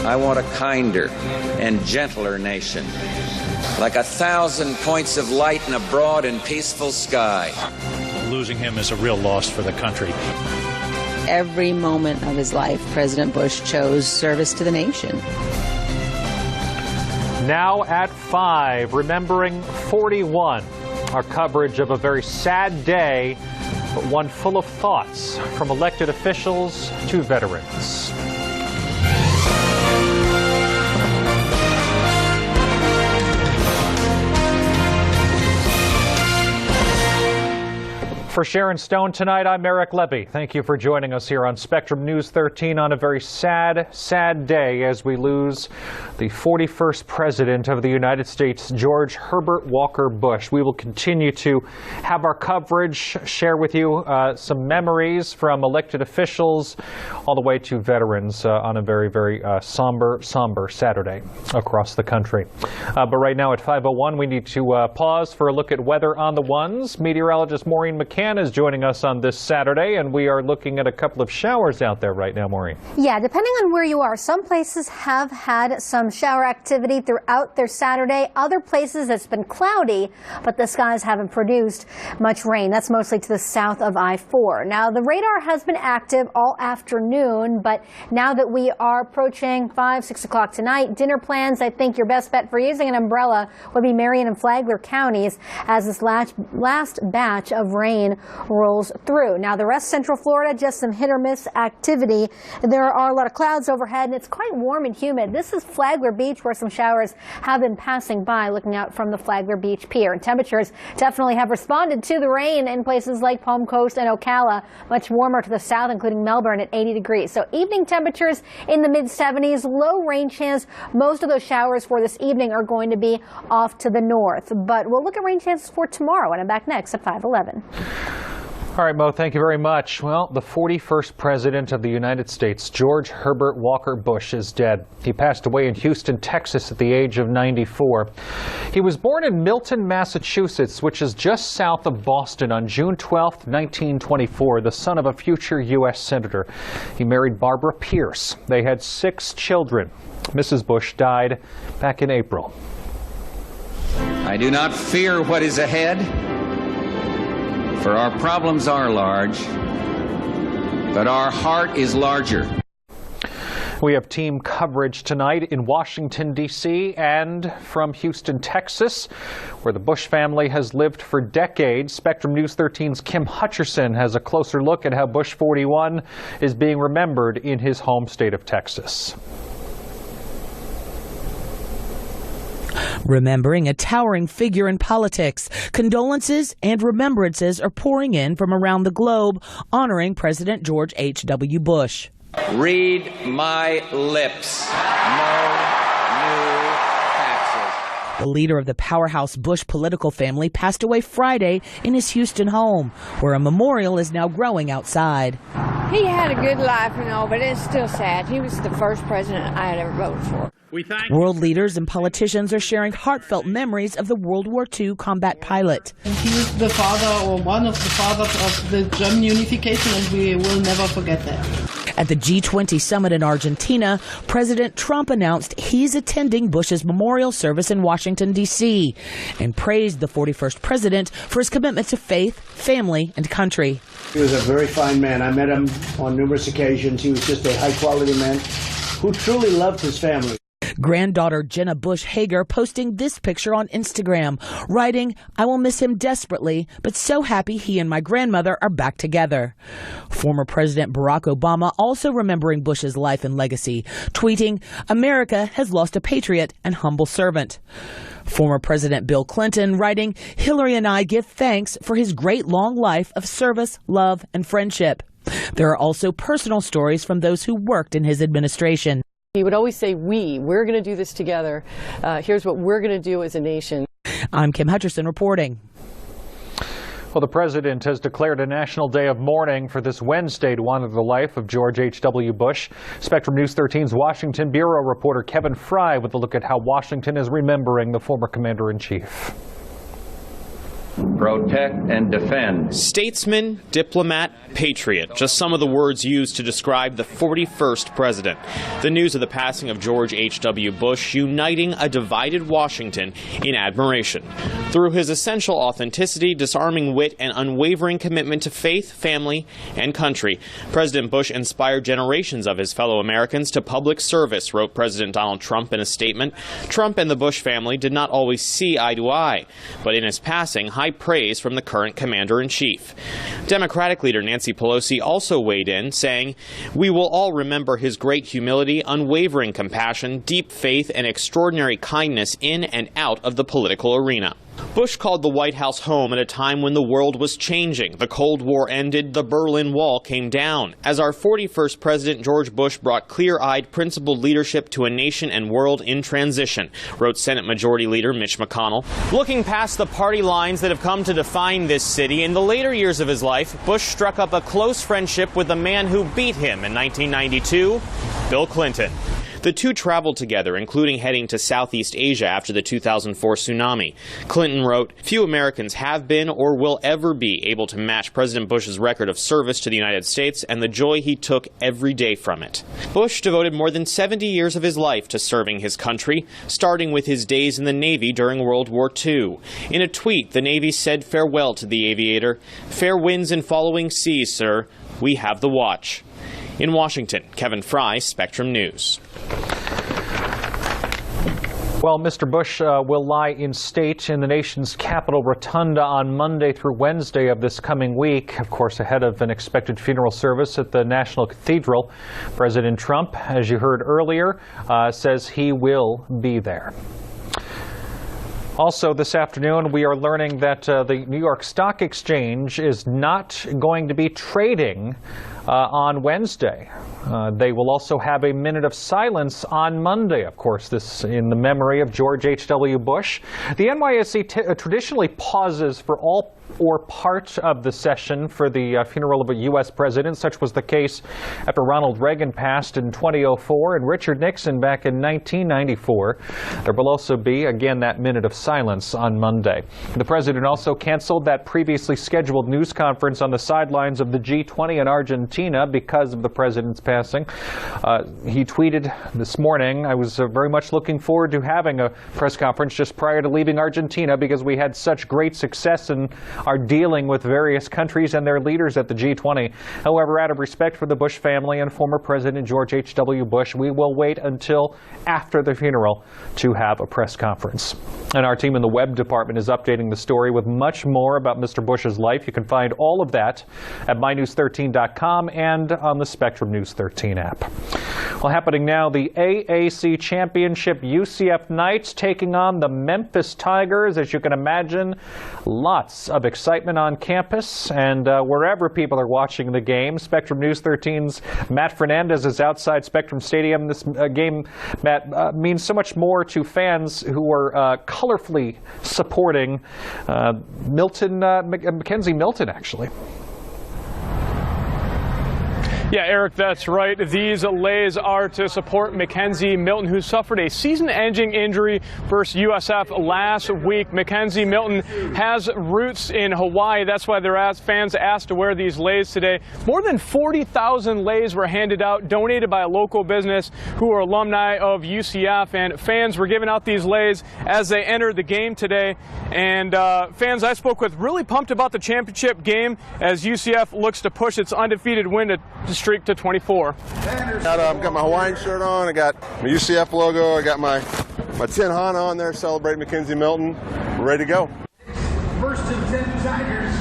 I want a kinder and gentler nation, like 1,000 points of light in a broad and peaceful sky. Losing him is a real loss for the country. Every moment of his life, President Bush chose service to the nation. Now at 5, remembering 41, our coverage of a very sad day, but one full of thoughts from elected officials to veterans. For Sharon Stone tonight, I'm Eric Levy. Thank you for joining us here on Spectrum News 13 on a very sad, sad day as we lose the 41st President of the United States, George Herbert Walker Bush. We will continue to have our coverage, share with you some memories from elected officials all the way to veterans on a very, very somber Saturday across the country. But right now at 5:01, we need to pause for a look at weather on the ones. Meteorologist Maureen McCann is joining us on this Saturday, and we are looking at a couple of showers out there right now, Maureen. Yeah, depending on where you are, some places have had some shower activity throughout their Saturday. Other places it's been cloudy, but the skies haven't produced much rain. That's mostly to the south of I-4. Now, the radar has been active all afternoon, but now that we are approaching 5, 6 o'clock tonight, dinner plans, I think your best bet for using an umbrella would be Marion and Flagler counties as this last batch of rain rolls through. Now, the rest of Central Florida, just some hit or miss activity. There are a lot of clouds overhead, and it's quite warm and humid. This is Flagler Beach, where some showers have been passing by, looking out from the Flagler Beach Pier. And temperatures definitely have responded to the rain in places like Palm Coast and Ocala, much warmer to the south, including Melbourne at 80 degrees. So evening temperatures in the mid-70s, low rain chance. Most of those showers for this evening are going to be off to the north. But we'll look at rain chances for tomorrow, and I'm back next at 5:11. All right, Mo, thank you very much. Well, the 41st President of the United States, George Herbert Walker Bush, is dead. He passed away in Houston, Texas at the age of 94. He was born in Milton, Massachusetts, which is just south of Boston, on June 12, 1924, the son of a future U.S. Senator. He married Barbara Pierce. They had 6 children. Mrs. Bush died back in April. I do not fear what is ahead, for our problems are large, but our heart is larger. We have team coverage tonight in Washington, D.C. and from Houston, Texas, where the Bush family has lived for decades. Spectrum News 13's Kim Hutcherson has a closer look at how Bush 41 is being remembered in his home state of Texas. Remembering a towering figure in politics, condolences and remembrances are pouring in from around the globe, honoring President George H.W. Bush. Read my lips. No new taxes. The leader of the powerhouse Bush political family passed away Friday in his Houston home, where a memorial is now growing outside. He had a good life, but it's still sad. He was the first president I had ever voted for. World leaders and politicians are sharing heartfelt memories of the World War II combat pilot. He was the father, or one of the fathers, of the German unification, and we will never forget that. At the G20 summit in Argentina, President Trump announced he's attending Bush's memorial service in Washington, D.C., and praised the 41st president for his commitment to faith, family, and country. He was a very fine man. I met him on numerous occasions. He was just a high-quality man who truly loved his family. Granddaughter Jenna Bush Hager posting this picture on Instagram, writing, "I will miss him desperately, but so happy he and my grandmother are back together." Former President Barack Obama also remembering Bush's life and legacy, tweeting, "America has lost a patriot and humble servant." Former President Bill Clinton writing, "Hillary and I give thanks for his great long life of service, love, and friendship." There are also personal stories from those who worked in his administration. He would always say, we're going to do this together. Here's what we're going to do as a nation. I'm Kim Hutcherson reporting. Well, the president has declared a national day of mourning for this Wednesday to honor the life of George H.W. Bush. Spectrum News 13's Washington bureau reporter Kevin Fry with a look at how Washington is remembering the former commander-in-chief. protect, and defend. Statesman, diplomat, patriot, just some of the words used to describe the 41st president. The news of the passing of George H.W. Bush uniting a divided Washington in admiration. Through his essential authenticity, disarming wit, and unwavering commitment to faith, family, and country, President Bush inspired generations of his fellow Americans to public service, wrote President Donald Trump in a statement. Trump and the Bush family did not always see eye to eye, but in his passing, high praise from the current commander-in-chief. Democratic leader Nancy Pelosi also weighed in, saying, "We will all remember his great humility, unwavering compassion, deep faith, and extraordinary kindness in and out of the political arena." Bush called the White House home at a time when the world was changing. The Cold War ended, the Berlin Wall came down. As our 41st president, George Bush brought clear-eyed, principled leadership to a nation and world in transition, wrote Senate Majority Leader Mitch McConnell. Looking past the party lines that have come to define this city, in the later years of his life, Bush struck up a close friendship with the man who beat him in 1992, Bill Clinton. The two traveled together, including heading to Southeast Asia after the 2004 tsunami. Clinton wrote, "Few Americans have been or will ever be able to match President Bush's record of service to the United States and the joy he took every day from it." Bush devoted more than 70 years of his life to serving his country, starting with his days in the Navy during World War II. In a tweet, the Navy said farewell to the aviator. "Fair winds and following seas, sir. We have the watch." In Washington, Kevin Fry, Spectrum News. Well, Mr. Bush will lie in state in the nation's Capitol Rotunda on Monday through Wednesday of this coming week, of course, ahead of an expected funeral service at the National Cathedral. President Trump, as you heard earlier, says he will be there. Also this afternoon, we are learning that the New York Stock Exchange is not going to be trading on Wednesday. They will also have a minute of silence on Monday, of course, this in the memory of George H.W. Bush. The NYSE traditionally pauses for all or part of the session for the funeral of a U.S. president. Such was the case after Ronald Reagan passed in 2004 and Richard Nixon back in 1994. There will also be, again, that minute of silence on Monday. The president also canceled that previously scheduled news conference on the sidelines of the G20 in Argentina because of the president's passing. He tweeted this morning, "I was very much looking forward to having a press conference just prior to leaving Argentina because we had such great success in are dealing with various countries and their leaders at the G20. However, out of respect for the Bush family and former President George H.W. Bush, we will wait until after the funeral to have a press conference." And our team in the web department is updating the story with much more about Mr. Bush's life. You can find all of that at mynews13.com and on the Spectrum News 13 app. Well, happening now, the AAC Championship UCF Knights taking on the Memphis Tigers. As you can imagine, lots of excitement on campus and wherever people are watching the game. Spectrum News 13's Matt Fernandez is outside Spectrum Stadium. This game, Matt, means so much more to fans who are colorfully supporting Mackenzie Milton, actually. Yeah, Eric, that's right. These lays are to support Mackenzie Milton, who suffered a season-ending injury versus USF last week. Mackenzie Milton has roots in Hawaii. That's why their fans asked to wear these lays today. More than 40,000 lays were handed out, donated by a local business who are alumni of UCF, and fans were giving out these lays as they entered the game today. And fans I spoke with really pumped about the championship game as UCF looks to push its undefeated win to streak to 24. I've got my Hawaiian shirt on, I got my UCF logo, I got my tin Hana on there celebrating Mackenzie Milton. We're ready to go. First and 10 Tigers.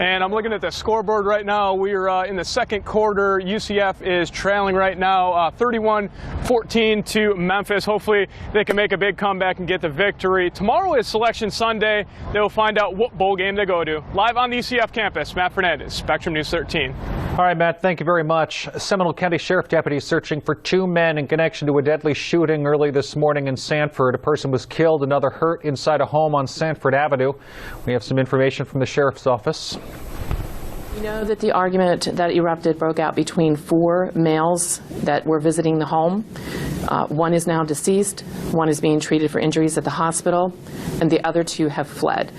And I'm looking at the scoreboard right now. We're in the second quarter. UCF is trailing right now 31-14 to Memphis. Hopefully they can make a big comeback and get the victory. Tomorrow is Selection Sunday. They will find out what bowl game they go to. Live on the UCF campus, Matt Fernandez, Spectrum News 13. All right, Matt, thank you very much. Seminole County Sheriff deputies searching for two men in connection to a deadly shooting early this morning in Sanford. A person was killed, another hurt inside a home on Sanford Avenue. We have some information from the sheriff's office. We know that the argument that erupted broke out between four males that were visiting the home. One is now deceased, one is being treated for injuries at the hospital, and the other two have fled.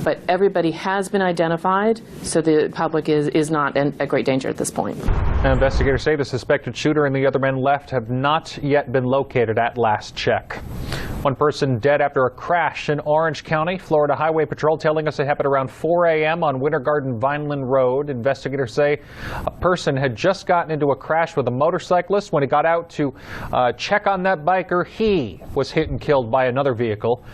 But everybody has been identified, so the public is not in a great danger at this point. Investigators say the suspected shooter and the other men left have not yet been located at last check. One person dead after a crash in Orange County. Florida Highway Patrol telling us it happened around 4 a.m. on Winter Garden Vineland Road. Investigators say a person had just gotten into a crash with a motorcyclist. When he got out to check on that biker, he was hit and killed by another vehicle.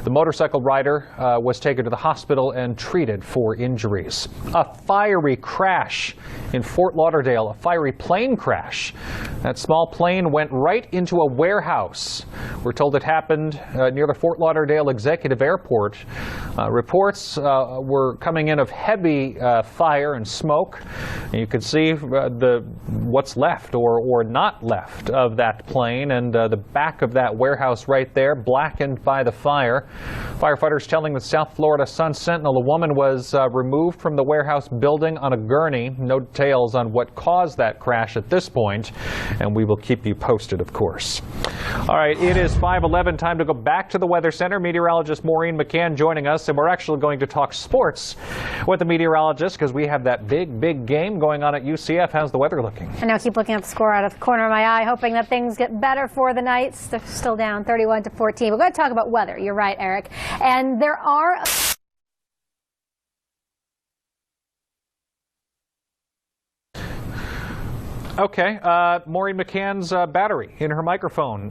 The motorcycle rider was taken to the hospital and treated for injuries. A fiery crash in Fort Lauderdale, a fiery plane crash. That small plane went right into a warehouse. We're told it happened near the Fort Lauderdale Executive Airport. Reports were coming in of heavy fire and smoke. And you can see what's left or not left of that plane, and the back of that warehouse right there, blackened by the fire. Firefighters telling the South Florida Sun Sentinel a woman was removed from the warehouse building on a gurney. No details on what caused that crash at this point, and we will keep you posted, of course. All right, it is 5:11. Time to go back to the Weather Center. Meteorologist Maureen McCann joining us, and we're actually going to talk sports with the meteorologist because we have that big game going on at UCF. How's the weather looking? I now keep looking at the score out of the corner of my eye, hoping that things get better for the Knights. They're still down 31-14. We're going to talk about weather. You're right, Eric. And there are... Okay, Maureen McCann's battery in her microphone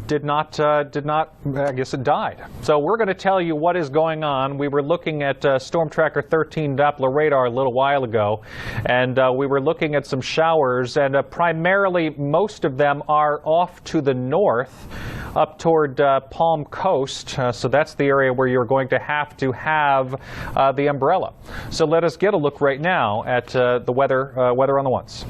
did not, I guess it died. So we're going to tell you what is going on. We were looking at Storm Tracker 13 Doppler radar a little while ago, and we were looking at some showers, and primarily most of them are off to the north, up toward Palm Coast. So that's the area where you're going to have the umbrella. So let us get a look right now at the weather on the ones.